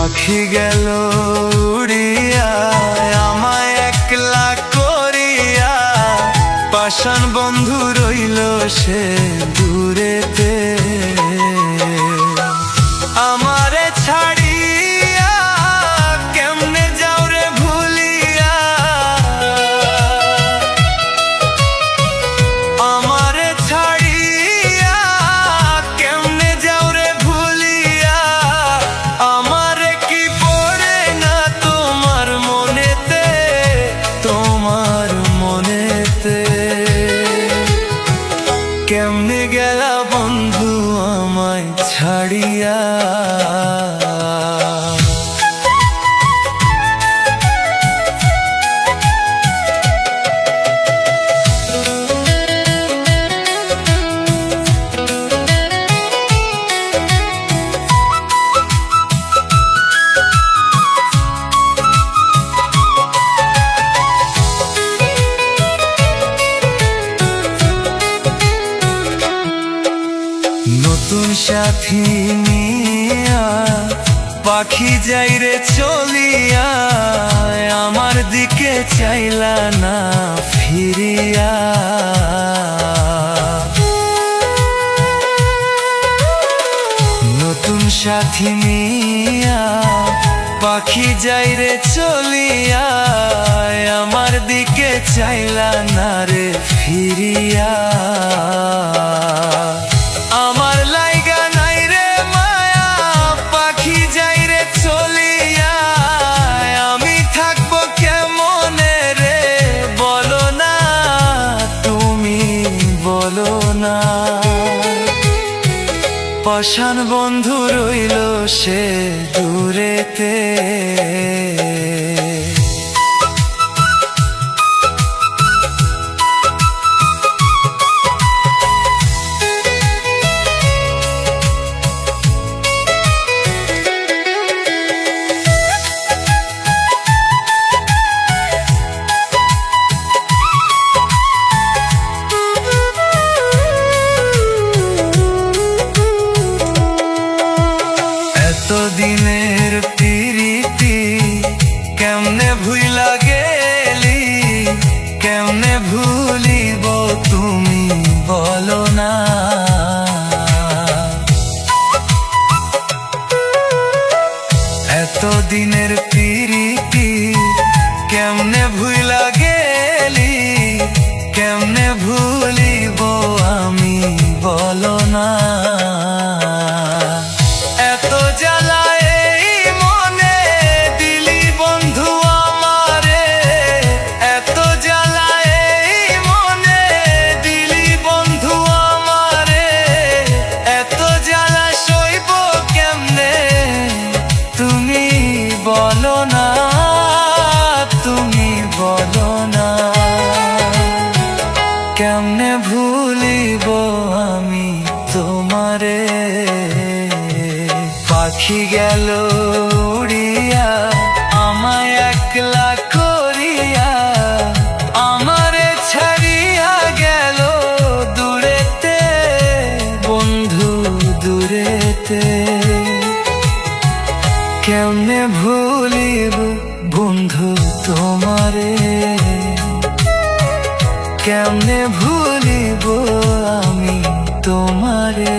পাখি গেল উড়িয়া আমায় একলা করিয়া, পাষাণ বন্ধু রইল সে দূরেতে। আমারে ছাড়িয়া কেমনে যাও রে ভুলিয়া, আমারে ছাড়িয়া কেমনে যাও রে ভুলিয়া। আমারে কি পড়ে না তোমার মনেতে, তোমার মনেতে। কেমনে গেলা বন্ধু আমায় ছাড়িয়া। নতুন সাথী নিয়া পাখি যাই রে চলিয়া, আমার দিকে চাইলা না ফিরিয়া। নতুন সাথী নিয়া পাখি যাই রে চলিয়া, আমার দিকে চাইলা না রে ফিরিয়া। আমার লাইগা নাই রে মায়া পাখি যাই রে চলিয়া, আমি থাকবো কেমনে রে বলো না, তুমি বলো না। পাষাণ বন্ধু রইল সে দূরেতে। দিনের প্রীতি কেমনে ভুইলা গেলি, কেমনে ভুলিব তুমি বলো না। এত দিনের প্রীতি কেমনে ভুইলা গেলি, কেমনে ভুলিব আমি বলো না। এত জ্বালায় মনে দিলি বন্ধু আমারে, এত জ্বালায় মনে দিলি বন্ধু আমারে। এত জ্বালা সইব কেমনে তুমি বলো না, তুমি বলো না। কেমনে ভুলিব আমি তোমারে। পাখি গেল উড়িয়া আমায় একলা করিয়া, আমারে ছাড়িয়া গেল দূরেতে বন্ধু দূরেতে। কেমনে ভুলিব বন্ধু তোমারে, কেমনে ভুলিব আমি তোমারে।